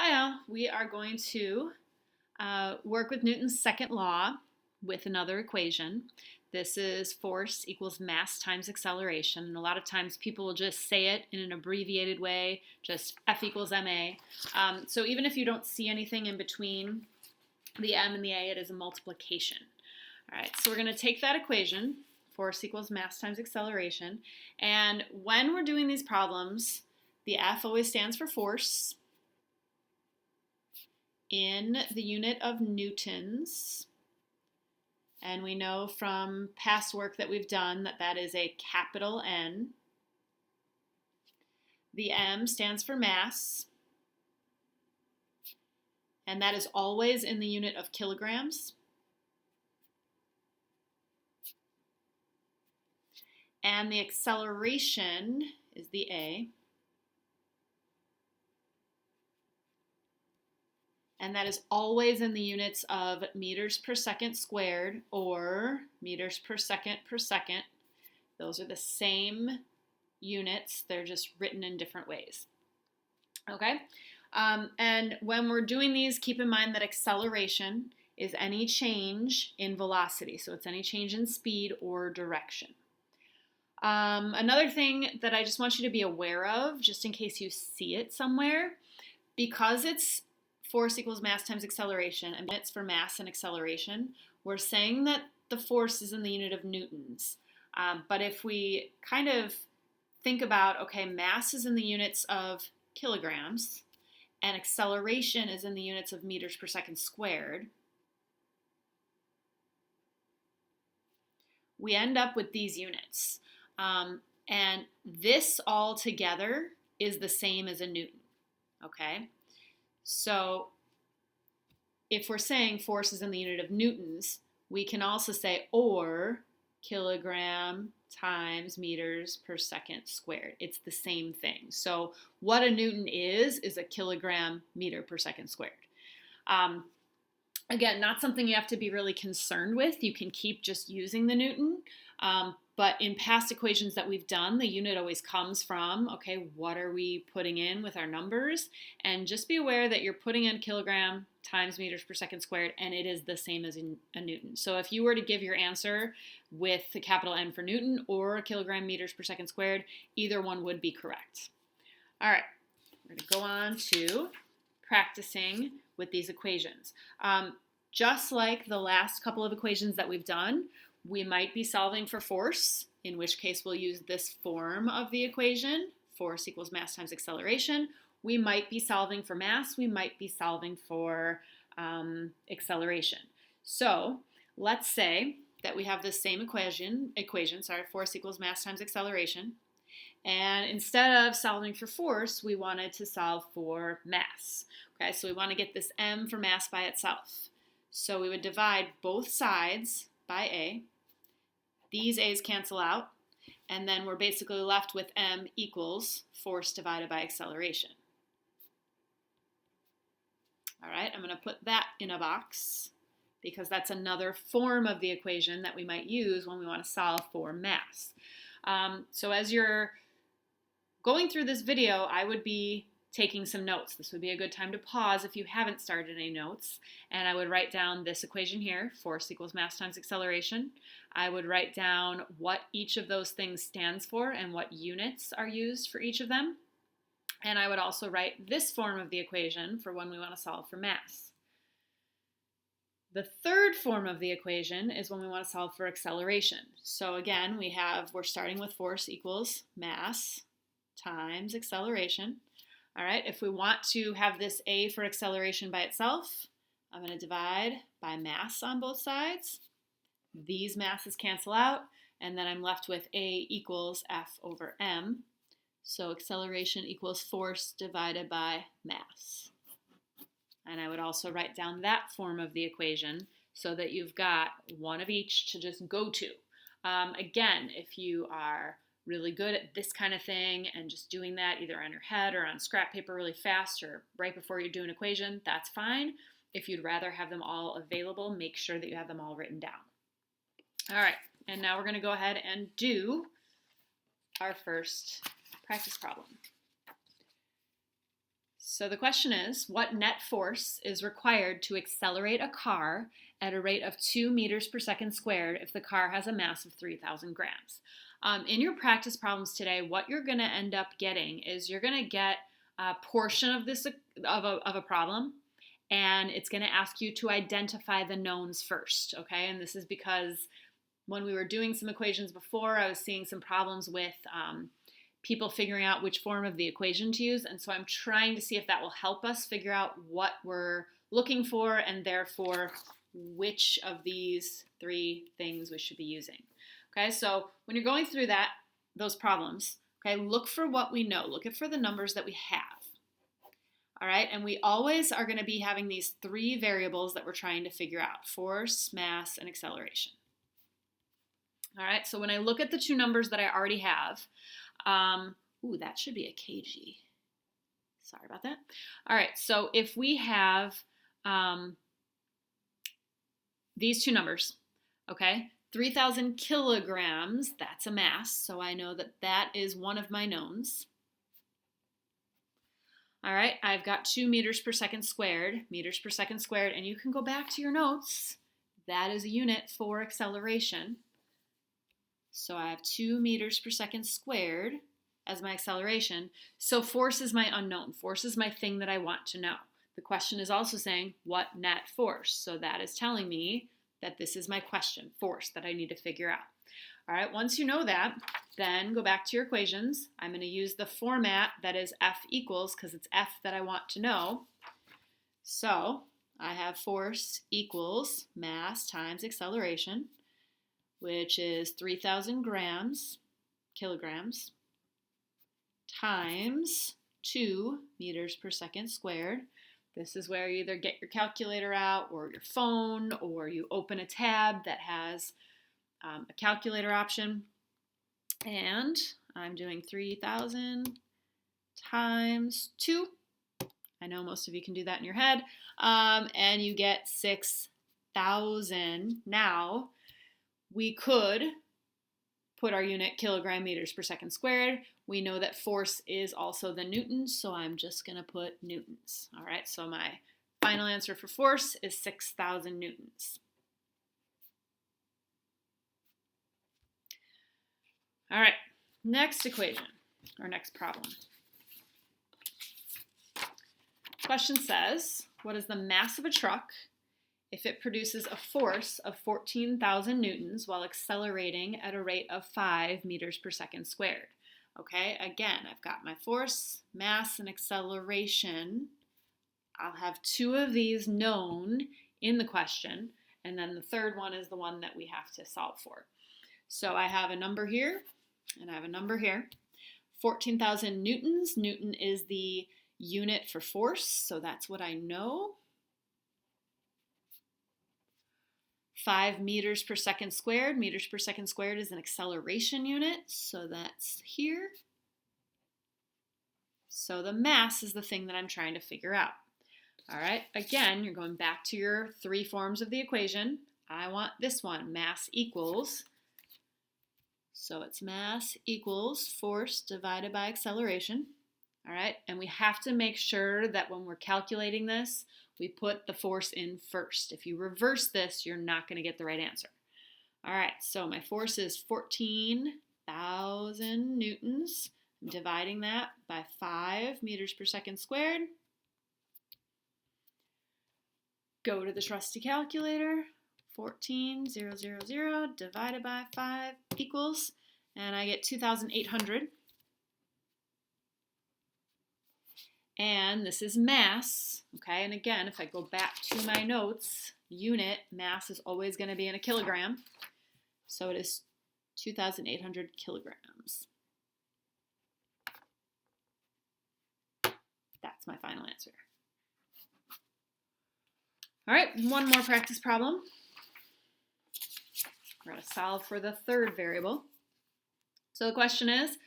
Hi all, we are going to work with Newton's second law with another equation. This is force equals mass times acceleration. And a lot of times people will just say it in an abbreviated way, just F equals ma. So even if you don't see anything in between the m and the a, it is a multiplication. All right, so we're going to take that equation, force equals mass times acceleration, and when we're doing these problems, the F always stands for force in the unit of newtons, and we know from past work that we've done that that is a capital N. The M stands for mass, and that is always in the unit of kilograms. And the acceleration is the A, and that is always in the units of meters per second squared or meters per second per second. Those are the same units, they're just written in different ways. Okay, and when we're doing these, keep in mind that acceleration is any change in velocity, so it's any change in speed or direction. Another thing that I just want you to be aware of, just in case you see it somewhere, because it's force equals mass times acceleration and units for mass and acceleration, we're saying that the force is in the unit of newtons. But if we kind of think about, okay, mass is in the units of kilograms and acceleration is in the units of meters per second squared, we end up with these units. And this all together is the same as a newton, okay? So if we're saying force is in the unit of newtons, we can also say or kilogram times meters per second squared. It's the same thing. So what a newton is a kilogram meter per second squared. Again, not something you have to be really concerned with. You can keep just using the newton. But in past equations that we've done, the unit always comes from, okay, what are we putting in with our numbers? And just be aware that you're putting in kilogram times meters per second squared, and it is the same as in a newton. So if you were to give your answer with the capital N for newton or kilogram meters per second squared, either one would be correct. All right, we're going to go on to practicing with these equations. Just like the last couple of equations that we've done, we might be solving for force, in which case we'll use this form of the equation, force equals mass times acceleration. We might be solving for mass, we might be solving for acceleration. So let's say that we have this same equation, force equals mass times acceleration, and instead of solving for force, we wanted to solve for mass. Okay, so we want to get this m for mass by itself. So we would divide both sides by a. These a's cancel out, and then we're basically left with m equals force divided by acceleration. All right, I'm going to put that in a box because that's another form of the equation that we might use when we want to solve for mass. So as you're going through this video, I would be taking some notes. This would be a good time to pause if you haven't started any notes, and I would write down this equation here, force equals mass times acceleration. I would write down what each of those things stands for and what units are used for each of them. And I would also write this form of the equation for when we want to solve for mass. The third form of the equation is when we want to solve for acceleration. So again, we're starting with force equals mass times acceleration. All right, if we want to have this a for acceleration by itself, I'm going to divide by mass on both sides. These masses cancel out, and then I'm left with a equals f over m. So acceleration equals force divided by mass. And I would also write down that form of the equation so that you've got one of each to just go to. Again, if you are really good at this kind of thing and just doing that either on your head or on scrap paper really fast or right before you do an equation, that's fine. If you'd rather have them all available, make sure that you have them all written down. All right, and now we're going to go ahead and do our first practice problem. So the question is, what net force is required to accelerate a car at a rate of 2 meters per second squared if the car has a mass of 3,000 grams? In your practice problems today, what you're going to end up getting is you're going to get a portion of this of a problem, and it's going to ask you to identify the knowns first, okay? And this is because when we were doing some equations before, I was seeing some problems with people figuring out which form of the equation to use, and so I'm trying to see if that will help us figure out what we're looking for and therefore which of these three things we should be using. Okay, so when you're going through those problems, okay, look for what we know. Look for the numbers that we have. All right, and we always are going to be having these three variables that we're trying to figure out: force, mass, and acceleration. All right, so when I look at the two numbers that I already have, that should be a kg. Sorry about that. All right, so if we have these two numbers, okay, 3,000 kilograms, that's a mass, so I know that that is one of my knowns. All right, I've got 2 meters per second squared, and you can go back to your notes. That is a unit for acceleration. So I have 2 meters per second squared as my acceleration. So force is my unknown. Force is my thing that I want to know. The question is also saying, what net force? So that is telling me that this is my question, force, that I need to figure out. All right, once you know that, then go back to your equations. I'm going to use the format that is F equals, because it's F that I want to know. So I have force equals mass times acceleration, which is 3,000 kilograms, times 2 meters per second squared. This is where you either get your calculator out or your phone, or you open a tab that has a calculator option. And I'm doing 3,000 times 2. I know most of you can do that in your head. And you get 6,000. Now, we could put our unit kilogram meters per second squared. We know that force is also the newtons, so I'm just going to put newtons. All right, so my final answer for force is 6,000 newtons. All right, next equation, or next problem. Question says, what is the mass of a truck if it produces a force of 14,000 newtons while accelerating at a rate of 5 meters per second squared? Okay, again, I've got my force, mass, and acceleration. I'll have two of these known in the question, and then the third one is the one that we have to solve for. So I have a number here, and I have a number here. 14,000 newtons. Newton is the unit for force, so that's what I know. 5 meters per second squared. Meters per second squared is an acceleration unit, so that's here. So the mass is the thing that I'm trying to figure out. All right, again, you're going back to your three forms of the equation. I want this one, mass equals. So it's mass equals force divided by acceleration. All right, and we have to make sure that when we're calculating this, we put the force in first. If you reverse this, you're not going to get the right answer. All right, so my force is 14,000 newtons. I'm dividing that by 5 meters per second squared. Go to the trusty calculator. 14,000 divided by 5 equals, and I get 2,800. And this is mass, okay? And again, if I go back to my notes, unit mass is always going to be in a kilogram. So it is 2,800 kilograms. That's my final answer. All right, one more practice problem. We're going to solve for the third variable. So the question is,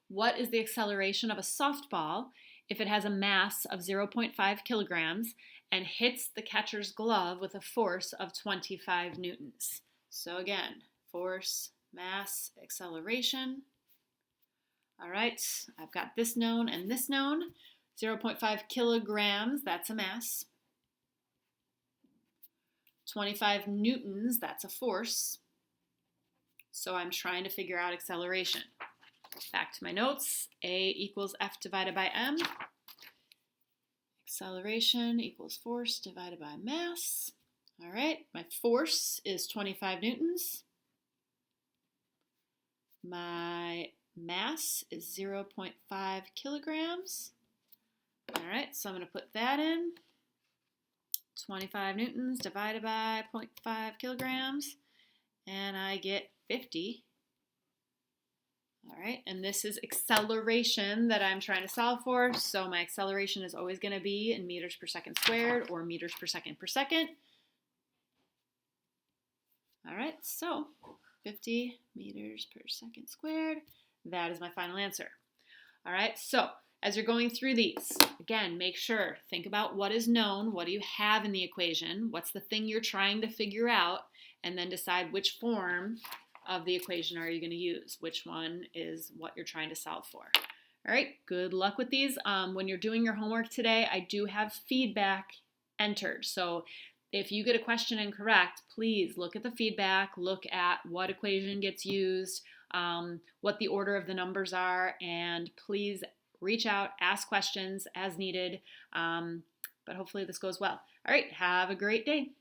what is the acceleration of a softball if it has a mass of 0.5 kilograms and hits the catcher's glove with a force of 25 newtons? So again, force, mass, acceleration. All right, I've got this known and this known. 0.5 kilograms, that's a mass. 25 newtons, that's a force. So I'm trying to figure out acceleration. Back to my notes, A equals F divided by M. Acceleration equals force divided by mass. All right, my force is 25 newtons. My mass is 0.5 kilograms. All right, so I'm going to put that in. 25 newtons divided by 0.5 kilograms, and I get 50. All right, and this is acceleration that I'm trying to solve for, so my acceleration is always going to be in meters per second squared or meters per second per second. All right, so 50 meters per second squared, that is my final answer. All right, so as you're going through these, again, make sure, think about what is known, what do you have in the equation, what's the thing you're trying to figure out, and then decide which form of the equation are you going to use, which one is what you're trying to solve for. All right, good luck with these. When you're doing your homework today, I do have feedback entered. So if you get a question incorrect, please look at the feedback, look at what equation gets used, what the order of the numbers are, and please reach out, ask questions as needed, but hopefully this goes well. All right, have a great day.